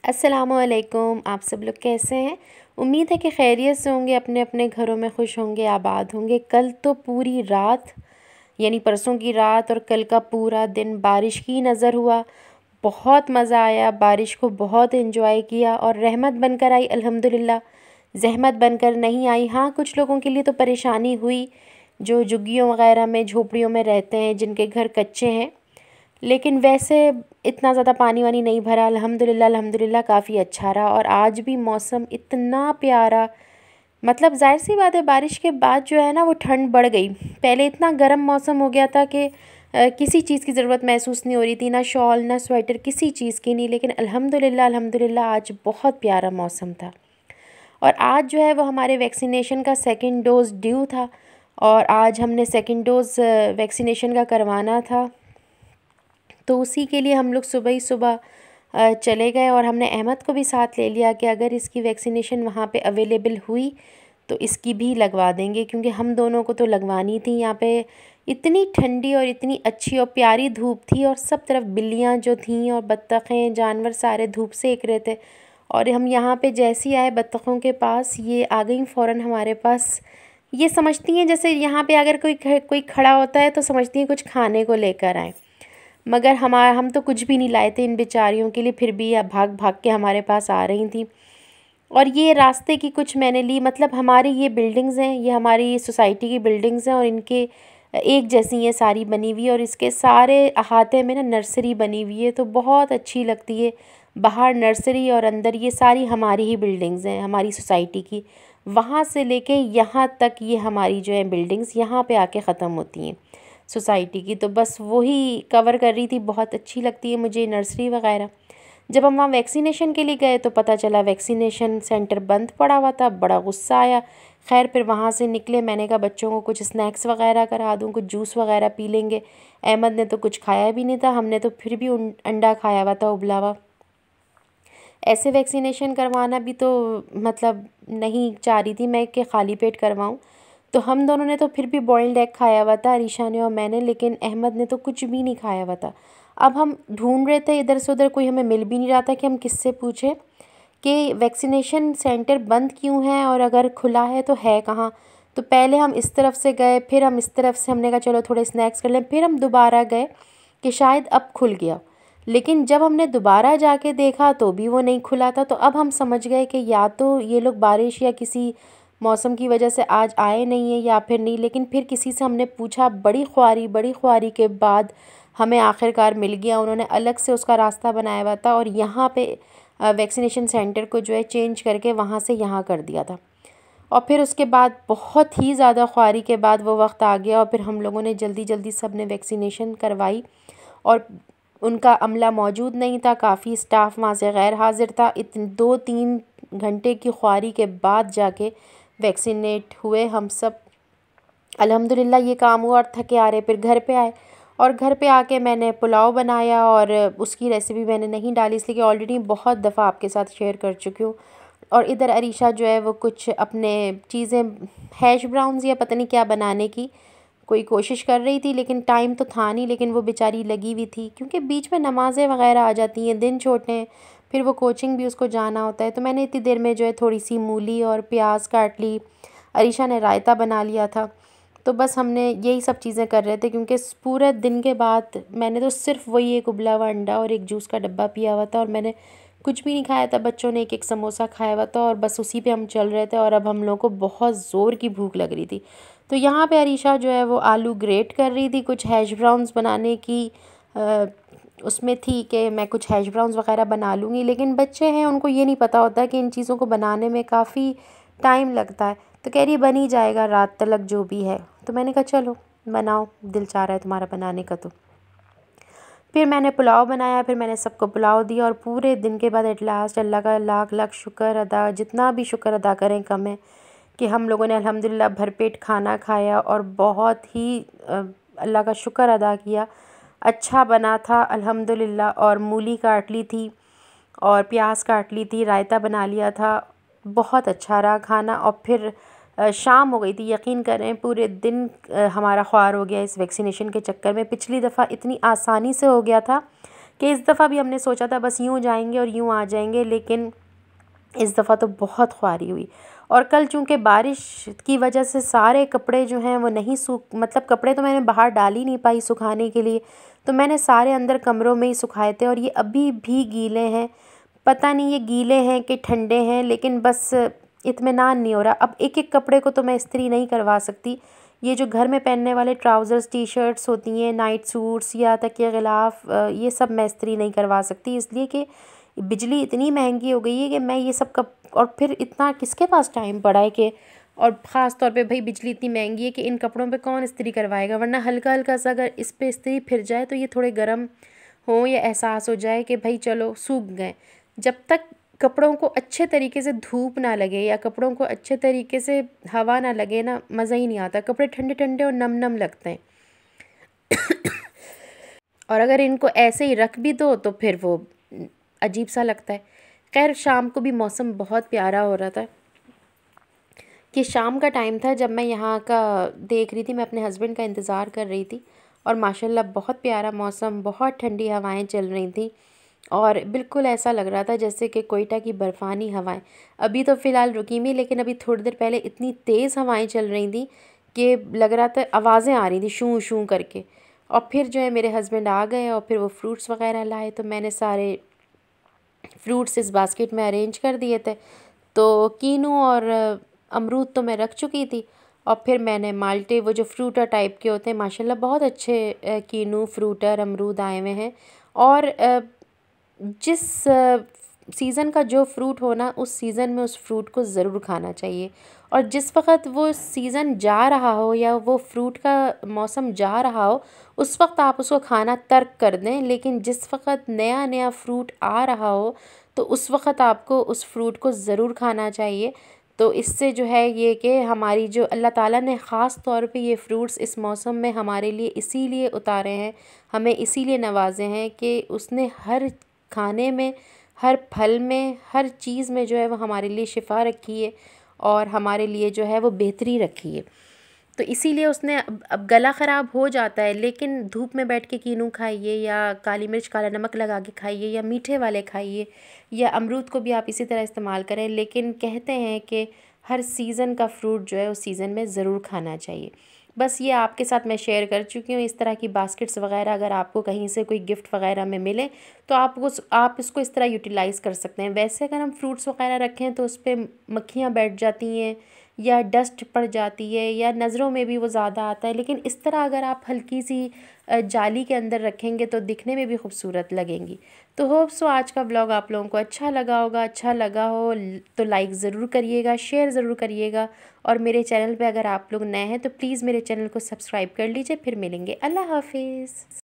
अस्सलामुअलैकुम। आप सब लोग कैसे हैं? उम्मीद है कि खैरियत से होंगे, अपने अपने घरों में खुश होंगे, आबाद होंगे। कल तो पूरी रात यानी परसों की रात और कल का पूरा दिन बारिश की नज़र हुआ। बहुत मज़ा आया, बारिश को बहुत एंजॉय किया और रहमत बनकर आई अल्हम्दुलिल्लाह, ज़हमत बनकर नहीं आई। हाँ, कुछ लोगों के लिए तो परेशानी हुई जो झुग्गियों वगैरह में, झोपड़ियों में रहते हैं, जिनके घर कच्चे हैं। लेकिन वैसे इतना ज़्यादा पानी वानी नहीं भरा, अल्हम्दुलिल्लाह अल्हम्दुलिल्लाह काफ़ी अच्छा रहा। और आज भी मौसम इतना प्यारा, मतलब ज़ाहिर सी बात है बारिश के बाद जो है ना वो ठंड बढ़ गई। पहले इतना गर्म मौसम हो गया था कि किसी चीज़ की ज़रूरत महसूस नहीं हो रही थी, ना शॉल ना स्वेटर, किसी चीज़ की नहीं। लेकिन अल्हम्दुलिल्लाह अल्हम्दुलिल्लाह आज बहुत प्यारा मौसम था। और आज जो है वो हमारे वैक्सीनेशन का सेकंड डोज़ ड्यू था और आज हमने सेकंड डोज़ वैक्सीनेशन का करवाना था। तो उसी के लिए हम लोग सुबह ही सुबह चले गए और हमने अहमद को भी साथ ले लिया कि अगर इसकी वैक्सीनेशन वहाँ पे अवेलेबल हुई तो इसकी भी लगवा देंगे, क्योंकि हम दोनों को तो लगवानी थी। यहाँ पे इतनी ठंडी और इतनी अच्छी और प्यारी धूप थी और सब तरफ बिल्लियाँ जो थीं और बत्तखें, जानवर सारे धूप सेक रहे थे। और हम यहाँ पे जैसे ही आए बत्तखों के पास, ये आ गई फ़ौरन हमारे पास। ये समझती हैं जैसे यहाँ पे अगर कोई खड़ा होता है तो समझती हैं कुछ खाने को लेकर आए। मगर हम तो कुछ भी नहीं लाए थे इन बेचारियों के लिए, फिर भी भाग भाग के हमारे पास आ रही थी। और ये रास्ते की कुछ मैंने ली, मतलब हमारी ये बिल्डिंग्स हैं, ये हमारी सोसाइटी की बिल्डिंग्स हैं और इनके एक जैसी ये सारी बनी हुई है और इसके सारे अहाते में ना नर्सरी बनी हुई है, तो बहुत अच्छी लगती है। बाहर नर्सरी और अंदर ये सारी हमारी ही बिल्डिंग्स हैं, हमारी सोसाइटी की। वहाँ से लेके यहाँ तक ये हमारी जो है बिल्डिंग्स यहाँ पे आके ख़त्म होती हैं सोसाइटी की। तो बस वही कवर कर रही थी, बहुत अच्छी लगती है मुझे नर्सरी वगैरह। जब हम वहाँ वैक्सीनेशन के लिए गए तो पता चला वैक्सीनेशन सेंटर बंद पड़ा हुआ था, बड़ा गुस्सा आया। खैर फिर वहाँ से निकले, मैंने कहा बच्चों को कुछ स्नैक्स वगैरह करा दूँ, कुछ जूस वगैरह पी लेंगे। अहमद ने तो कुछ खाया भी नहीं था, हमने तो फिर भी अंडा खाया हुआ था उबला हुआ। ऐसे वैक्सीनेशन करवाना भी तो मतलब नहीं चाह रही थी मैं कि खाली पेट करवाऊँ। तो हम दोनों ने तो फिर भी बॉइल्ड एग खाया हुआ था, अरीशा ने और मैंने, लेकिन अहमद ने तो कुछ भी नहीं खाया हुआ था। अब हम ढूंढ रहे थे इधर से उधर, कोई हमें मिल भी नहीं रहा था कि हम किससे पूछें कि वैक्सीनेशन सेंटर बंद क्यों है और अगर खुला है तो है कहाँ। तो पहले हम इस तरफ से गए, फिर हम इस तरफ से, हमने कहा चलो थोड़े स्नैक्स कर लें, फिर हम दोबारा गए कि शायद अब खुल गया। लेकिन जब हमने दोबारा जाके देखा तो भी वो नहीं खुला था। तो अब हम समझ गए कि या तो ये लोग बारिश या किसी मौसम की वजह से आज आए नहीं है या फिर नहीं। लेकिन फिर किसी से हमने पूछा, बड़ी ख्वारी के बाद हमें आखिरकार मिल गया। उन्होंने अलग से उसका रास्ता बनाया हुआ था और यहाँ पे वैक्सीनेशन सेंटर को जो है चेंज करके वहाँ से यहाँ कर दिया था। और फिर उसके बाद बहुत ही ज़्यादा ख्वारी के बाद वो वक्त आ गया और फिर हम लोगों ने जल्दी जल्दी सब ने वैक्सीनेशन करवाई। और उनका अमला मौजूद नहीं था, काफ़ी स्टाफ वहाँ से गैर हाजिर था। 2-3 घंटे की ख्वारी के बाद जाके वैक्सीनेट हुए हम सब। अल्हम्दुलिल्लाह ये काम हुआ और थके आ रहे फिर घर पे आए। और घर पे आके मैंने पुलाव बनाया और उसकी रेसिपी मैंने नहीं डाली इसलिए कि ऑलरेडी बहुत दफ़ा आपके साथ शेयर कर चुकी हूँ। और इधर अरीशा जो है वो कुछ अपने चीज़ें, हैश ब्राउन्स या पता नहीं क्या बनाने की कोई कोशिश कर रही थी, लेकिन टाइम तो था नहीं। लेकिन वो बेचारी लगी हुई थी क्योंकि बीच में नमाज़ें वगैरह आ जाती हैं, दिन छोटे हैं, फिर वो कोचिंग भी उसको जाना होता है। तो मैंने इतनी देर में जो है थोड़ी सी मूली और प्याज काट ली, अरीशा ने रायता बना लिया था। तो बस हमने यही सब चीज़ें कर रहे थे क्योंकि पूरे दिन के बाद मैंने तो सिर्फ वही एक उबला हुआ अंडा और एक जूस का डब्बा पिया हुआ था और मैंने कुछ भी नहीं खाया था। बच्चों ने एक एक समोसा खाया हुआ था और बस उसी पे हम चल रहे थे। और अब हम लोगों को बहुत ज़ोर की भूख लग रही थी। तो यहाँ पे अरीशा जो है वो आलू ग्रेट कर रही थी, कुछ हैश ब्राउन्स बनाने की उसमें थी कि मैं कुछ हैश ब्राउन्स वगैरह बना लूँगी। लेकिन बच्चे हैं, उनको ये नहीं पता होता कि इन चीज़ों को बनाने में काफ़ी टाइम लगता है। तो कह रही बन ही जाएगा रात तक जो भी है। तो मैंने कहा चलो बनाओ, दिल चाह रहा है तुम्हारा बनाने का। तो फिर मैंने पुलाव बनाया, फिर मैंने सबको पुलाव दिया और पूरे दिन के बाद एट लास्ट अल्लाह का लाख लाख शुक्र अदा, जितना भी शुक्र अदा करें कम है, कि हम लोगों ने अल्हम्दुलिल्लाह भरपेट खाना खाया और बहुत ही अल्लाह का शुक्र अदा किया। अच्छा बना था अल्हम्दुलिल्लाह। और मूली काट ली थी और प्याज काट ली थी, रायता बना लिया था, बहुत अच्छा रहा खाना। और फिर शाम हो गई थी, यकीन करें पूरे दिन हमारा ख्वार हो गया इस वैक्सीनेशन के चक्कर में। पिछली दफ़ा इतनी आसानी से हो गया था कि इस दफ़ा भी हमने सोचा था बस यूँ जाएंगे और यूँ आ जाएंगे, लेकिन इस दफ़ा तो बहुत ख्वारी हुई। और कल चूँकि बारिश की वजह से सारे कपड़े जो हैं वो नहीं सूख, मतलब कपड़े तो मैंने बाहर डाल ही नहीं पाई सुखाने के लिए, तो मैंने सारे अंदर कमरों में ही सुखाए थे और ये अभी भी गीले हैं। पता नहीं ये गीले हैं कि ठंडे हैं, लेकिन बस इत्मीनान नहीं हो रहा। अब एक एक कपड़े को तो मैं इस्त्री नहीं करवा सकती। ये जो घर में पहनने वाले ट्राउज़र्स टी शर्ट्स होती हैं, नाइट सूट्स या तकिया गिलाफ, ये सब मैं इस्त्री नहीं करवा सकती, इसलिए कि बिजली इतनी महंगी हो गई है कि मैं ये सब कब, और फिर इतना किसके पास टाइम पड़ा है कि, और ख़ास तौर पे भाई बिजली इतनी महंगी है कि इन कपड़ों पे कौन इस्त्री करवाएगा। वरना हल्का हल्का सा अगर इस पे इस्त्री फिर जाए तो ये थोड़े गर्म हो या एहसास हो जाए कि भाई चलो सूख गए। जब तक कपड़ों को अच्छे तरीके से धूप ना लगे या कपड़ों को अच्छे तरीके से हवा ना लगे ना, मज़ा ही नहीं आता। कपड़े ठंडे ठंडे और नम नम लगते हैं। और अगर इनको ऐसे ही रख भी दो तो फिर वो अजीब सा लगता है। खैर शाम को भी मौसम बहुत प्यारा हो रहा था कि शाम का टाइम था जब मैं यहाँ का देख रही थी, मैं अपने हस्बैंड का इंतज़ार कर रही थी, और माशाल्लाह बहुत प्यारा मौसम, बहुत ठंडी हवाएं चल रही थी और बिल्कुल ऐसा लग रहा था जैसे कि कोयटा की बर्फ़ानी हवाएं। अभी तो फ़िलहाल रुकी हुई, लेकिन अभी थोड़ी देर पहले इतनी तेज़ हवाएं चल रही थी कि लग रहा था आवाज़ें आ रही थी शूं शूं करके। और फिर जो है मेरे हस्बैंड आ गए और फिर वो फ्रूट्स वगैरह लाए, तो मैंने सारे फ्रूट्स इस बास्केट में अरेंज कर दिए थे। तो कीनू और अमरूद तो मैं रख चुकी थी, और फिर मैंने माल्टे, वो जो फ्रूटर टाइप के होते हैं, माशाल्लाह बहुत अच्छे कीनू फ्रूटर अमरूद आए हुए हैं। और जिस सीज़न का जो फ्रूट हो ना, उस सीज़न में उस फ्रूट को ज़रूर खाना चाहिए। और जिस वक़्त वो सीज़न जा रहा हो या वो फ्रूट का मौसम जा रहा हो, उस वक्त आप उसको खाना तर्क कर दें। लेकिन जिस वक़्त नया नया फ्रूट आ रहा हो, तो उस वक़्त आपको उस फ्रूट को ज़रूर खाना चाहिए। तो इससे जो है ये कि हमारी जो अल्लाह ताला ने ख़ास तौर पे ये फ्रूट्स इस मौसम में हमारे लिए इसीलिए उतारे हैं, हमें इसीलिए नवाजे हैं कि उसने हर खाने में, हर फल में, हर चीज़ में जो है वो हमारे लिए शिफ़ा रखी है और हमारे लिए जो है वो बेहतरी रखी है। तो इसीलिए उसने, अब गला ख़राब हो जाता है, लेकिन धूप में बैठ के कीनू खाइए या काली मिर्च काला नमक लगा के खाइए या मीठे वाले खाइए, या अमरूद को भी आप इसी तरह इस्तेमाल करें। लेकिन कहते हैं कि हर सीज़न का फ्रूट जो है उस सीज़न में ज़रूर खाना चाहिए। बस ये आपके साथ मैं शेयर कर चुकी हूँ। इस तरह की बास्केट्स वगैरह अगर आपको कहीं से कोई गिफ्ट वगैरह में मिले तो आप इसको इस तरह यूटिलाइज़ कर सकते हैं। वैसे अगर हम फ्रूट्स वगैरह रखें तो उस पर मक्खियाँ बैठ जाती हैं या डस्ट पड़ जाती है या नज़रों में भी वो ज़्यादा आता है। लेकिन इस तरह अगर आप हल्की सी जाली के अंदर रखेंगे तो दिखने में भी खूबसूरत लगेंगी। तो होप सो आज का ब्लॉग आप लोगों को अच्छा लगा होगा। अच्छा लगा हो तो लाइक ज़रूर करिएगा, शेयर ज़रूर करिएगा, और मेरे चैनल पे अगर आप लोग नए हैं तो प्लीज़ मेरे चैनल को सब्सक्राइब कर लीजिए। फिर मिलेंगे। अल्लाह हाफिज़।